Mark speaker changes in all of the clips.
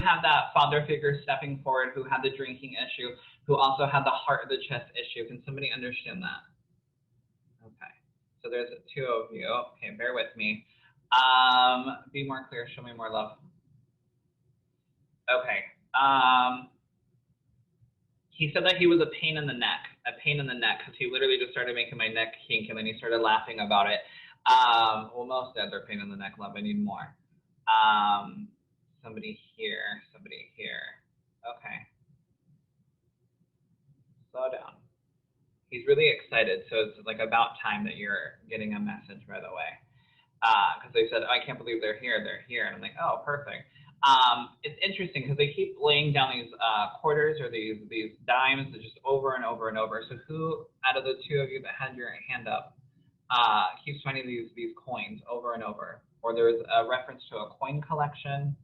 Speaker 1: have that father figure stepping forward who had the drinking issue, who also had the heart of the chest issue. Can somebody understand that? Okay. So there's 2 of you. Okay, bear with me. Be more clear. Show me more love. Okay. He said that he was a pain in the neck, because he literally just started making my neck kink, and then he started laughing about it. Well, most dads are pain in the neck, love. I need more. Somebody here, somebody here. Okay. Slow down. He's really excited, so it's like about time that you're getting a message, by the way. Because they said, oh, I can't believe they're here, and I'm like, oh, perfect. It's interesting because they keep laying down these quarters or these dimes just over and over and over. So who out of the 2 of you that had your hand up keeps finding these coins over and over? Or there was a reference to a coin collection.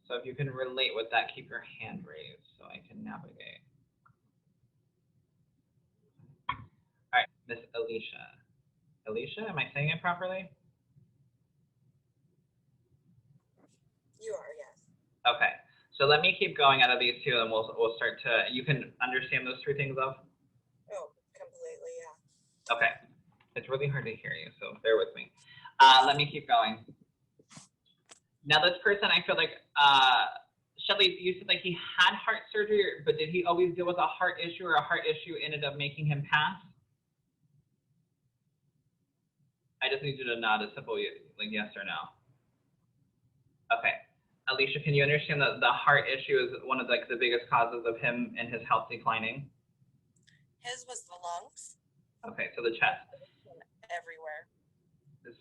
Speaker 1: So if you can relate with that, keep your hand raised so I can navigate. All right, Miss Alicia. Alicia, am I saying it properly?
Speaker 2: You are, yes.
Speaker 1: Okay, so let me keep going out of these 2, and we'll start to. You can understand those 3 things, though.
Speaker 2: Oh, completely, yeah.
Speaker 1: Okay, it's really hard to hear you, so bear with me. Let me keep going. Now, this person, I feel like, Shelly, you said like he had heart surgery, but did he always deal with a heart issue, or a heart issue ended up making him pass? I just need you to nod a simple like yes or no. Okay. Alicia, can you understand that the heart issue is one of like the biggest causes of him and his health declining?
Speaker 2: His was the lungs.
Speaker 1: Okay, so the chest.
Speaker 2: Everywhere.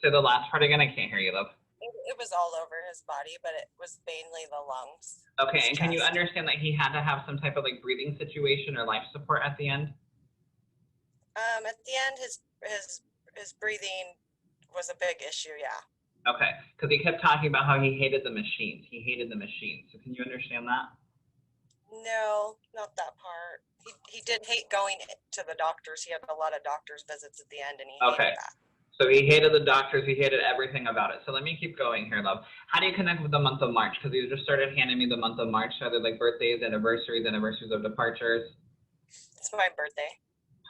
Speaker 1: Say the last part again. I can't hear you, love.
Speaker 2: It was all over his body, but it was mainly the lungs.
Speaker 1: Okay, and can you understand that he had to have some type of like breathing situation or life support at the end?
Speaker 2: At the end, his breathing was a big issue, yeah.
Speaker 1: Okay, because he kept talking about how he hated the machines. He hated the machines. So can you understand that?
Speaker 2: No, not that part. He did hate going to the doctors. He had a lot of doctor's visits at the end, and he hated that.
Speaker 1: So he hated the doctors. He hated everything about it. So let me keep going here, love. How do you connect with the month of March? Because you just started handing me the month of March. So they're like birthdays, anniversaries of departures.
Speaker 2: It's my birthday.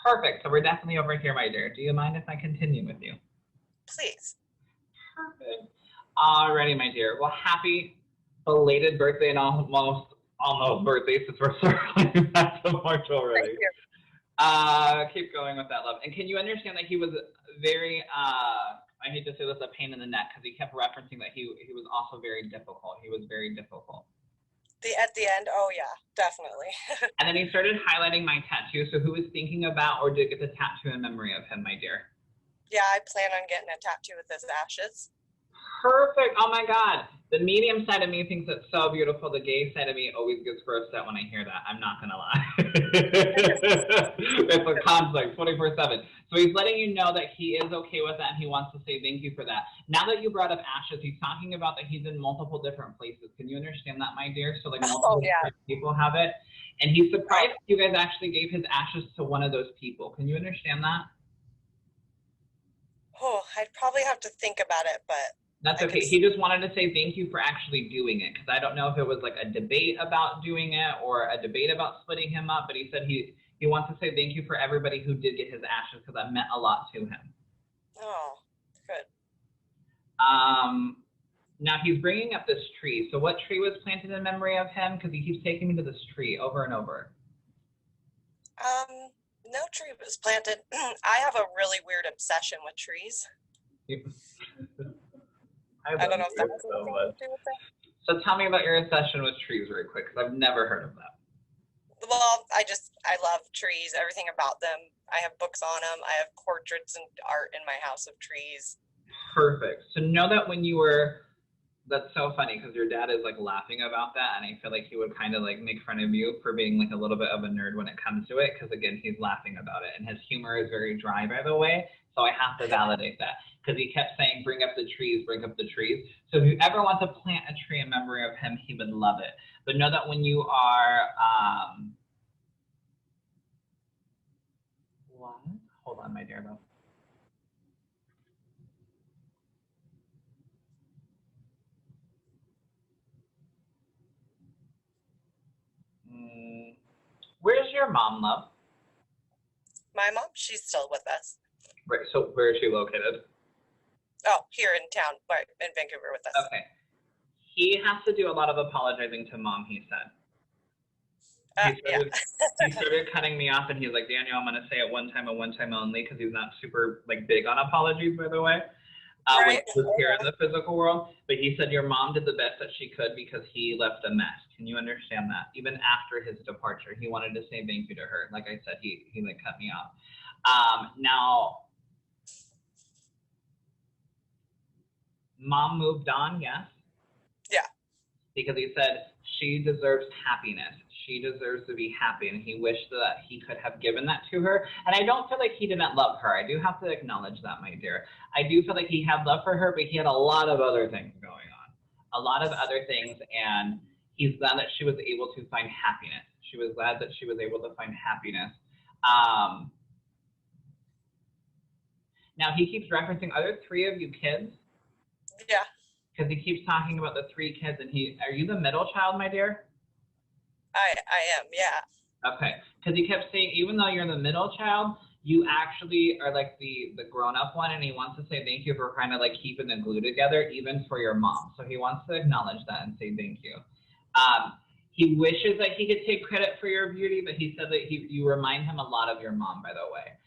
Speaker 1: Perfect. So we're definitely over here, my dear. Do you mind if I continue with you?
Speaker 2: Please.
Speaker 1: Perfect. Alrighty, my dear. Well, happy belated birthday and almost birthday since we're circling back to March already.
Speaker 2: Thank you.
Speaker 1: Keep going with that, love. And can you understand that he was very, I hate to say this, a pain in the neck, because he kept referencing that he was also very difficult. He was very difficult.
Speaker 2: At the end, oh yeah, definitely.
Speaker 1: And then he started highlighting my tattoo. So who was thinking about or did get the tattoo in memory of him, my dear?
Speaker 2: Yeah, I plan on getting a tattoo with his ashes.
Speaker 1: Perfect. Oh my God. The medium side of me thinks it's so beautiful. The gay side of me always gets grossed out when I hear that. I'm not going to lie. It's a conflict 24/7. So he's letting you know that he is okay with that and he wants to say thank you for that. Now that you brought up ashes, he's talking about that he's in multiple different places. Can you understand that, my dear? So like multiple different people have it. And he's surprised you guys actually gave his ashes to one of those people. Can you understand that?
Speaker 2: Oh, I'd probably have to think about it, but
Speaker 1: that's okay. He just wanted to say thank you for actually doing it, because I don't know if it was like a debate about doing it or a debate about splitting him up, but he said he wants to say thank you for everybody who did get his ashes, because that meant a lot to him.
Speaker 2: Oh, good.
Speaker 1: Now he's bringing up this tree. So what tree was planted in memory of him? Because he keeps taking me to this tree over and over.
Speaker 2: No tree was planted. I have a really weird obsession with trees. I don't know if that has anything to do with that.
Speaker 1: So tell me about your obsession with trees really quick, because I've never heard of that.
Speaker 2: Well, I love trees, everything about them. I have books on them. I have portraits and art in my house of trees.
Speaker 1: Perfect. So know that when you were, that's so funny because your dad is like laughing about that, and I feel like he would kind of like make fun of you for being like a little bit of a nerd when it comes to it, because again, he's laughing about it, and his humor is very dry, by the way, so I have to validate that, because he kept saying, bring up the trees, bring up the trees. So if you ever want to plant a tree in memory of him, he would love it. But know that when you are, what? Hold on, my dear love. your mom, love?
Speaker 2: My mom, she's still with us.
Speaker 1: Right, so where is she located?
Speaker 2: Oh, here in town, but in Vancouver with us.
Speaker 1: Okay. He has to do a lot of apologizing to mom, he said. He started cutting me off, and he's like, Daniel, I'm going to say it one time and one time only, because he's not super like big on apologies, by the way, when he was here in the physical world. But he said your mom did the best that she could because he left a mess. Can you understand that? Even after his departure, he wanted to say thank you to her. Like I said, he like cut me off. Now, mom moved on, yes?
Speaker 2: Yeah.
Speaker 1: Because he said she deserves happiness. She deserves to be happy, and he wished that he could have given that to her. And I don't feel like he didn't love her. I do have to acknowledge that, my dear. I do feel like he had love for her, but he had a lot of other things going on. A lot of other things, and he's glad that she was able to find happiness. She was glad that she was able to find happiness. Now, he keeps referencing, are there 3 of you kids?
Speaker 2: Yeah.
Speaker 1: Because he keeps talking about the 3 kids, and are you the middle child, my dear?
Speaker 2: I am, yeah.
Speaker 1: Okay, because he kept saying, even though you're the middle child, you actually are like the grown-up one, and he wants to say thank you for kind of like keeping the glue together, even for your mom. So he wants to acknowledge that and say thank you. He wishes that he could take credit for your beauty, but he said that you remind him a lot of your mom, by the way.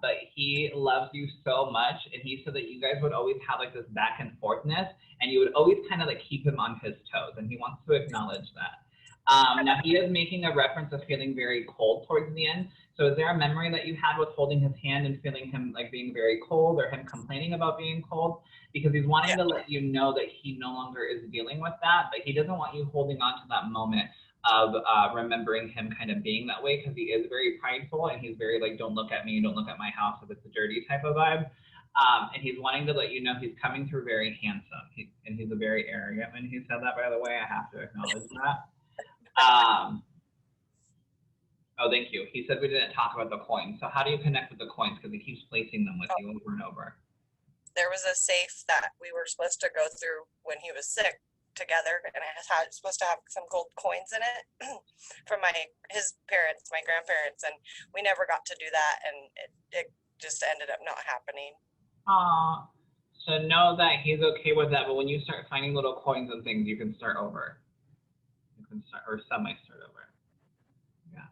Speaker 1: But he loves you so much, and he said that you guys would always have like this back and forthness, and you would always kind of like keep him on his toes, and he wants to acknowledge that. Now he is making a reference of feeling very cold towards the end. So is there a memory that you had with holding his hand and feeling him like being very cold, or him complaining about being cold? Because he's wanting to let you know that he no longer is dealing with that, but he doesn't want you holding on to that moment of remembering him kind of being that way, because he is very prideful, and he's very like, don't look at me, don't look at my house, if it's a dirty type of vibe. And he's wanting to let you know he's coming through very handsome. And he's a very arrogant when he said that, by the way. I have to acknowledge that. Oh, thank you. He said we didn't talk about the coins. So how do you connect with the coins? Because he keeps placing them with you over and over.
Speaker 2: There was a safe that we were supposed to go through when he was sick together, and I was supposed to have some gold coins in it from his parents, my grandparents, and we never got to do that, and it just ended up not happening.
Speaker 1: So know that he's okay with that, but when you start finding little coins and things, you can start over. You can start, or some might start over. Yeah.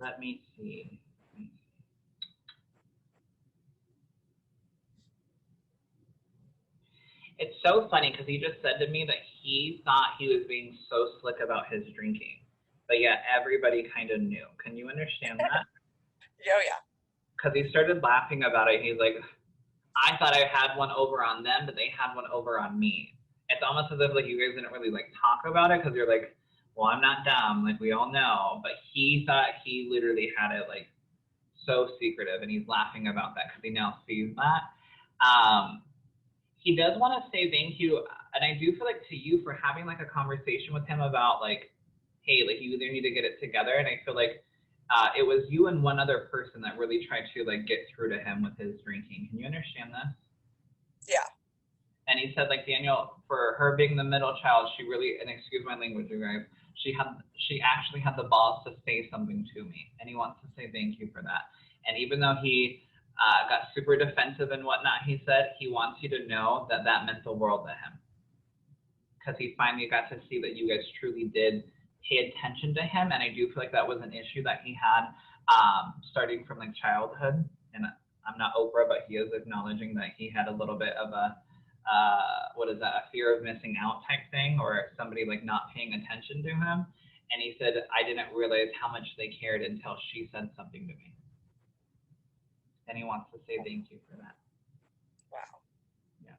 Speaker 1: Let me see. It's so funny because he just said to me that he thought he was being so slick about his drinking, but yet everybody kind of knew. Can you understand that?
Speaker 2: Oh, yeah.
Speaker 1: Because he started laughing about it. He's like, I thought I had one over on them, but they had one over on me. It's almost as if like you guys didn't really like talk about it, because you're like, well, I'm not dumb, like we all know. But he thought he literally had it like so secretive, and he's laughing about that because he now sees that. He does want to say thank you, and I do feel like to you for having like a conversation with him about like, hey, like you either need to get it together, and I feel like it was you and one other person that really tried to like get through to him with his drinking. Can you understand this?
Speaker 2: Yeah.
Speaker 1: And he said like, Daniel, for her being the middle child, she really, and excuse my language, you guys, she actually had the balls to say something to me, and he wants to say thank you for that. And even though he got super defensive and whatnot, he said he wants you to know that that meant the world to him, because he finally got to see that you guys truly did pay attention to him. And I do feel like that was an issue that he had starting from like childhood. And I'm not Oprah, but he is acknowledging that he had a little bit of a a fear of missing out type thing, or somebody like not paying attention to him. And he said, I didn't realize how much they cared until she said something to me. And he wants to say thank you for that.
Speaker 2: Wow.
Speaker 1: Yeah.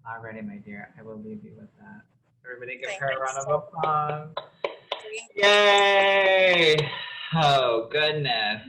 Speaker 1: Alrighty, my dear, I will leave you with that. Everybody give
Speaker 2: Thank
Speaker 1: her a
Speaker 2: you
Speaker 1: round of
Speaker 2: so
Speaker 1: applause.
Speaker 2: much.
Speaker 1: Yay! Oh, goodness.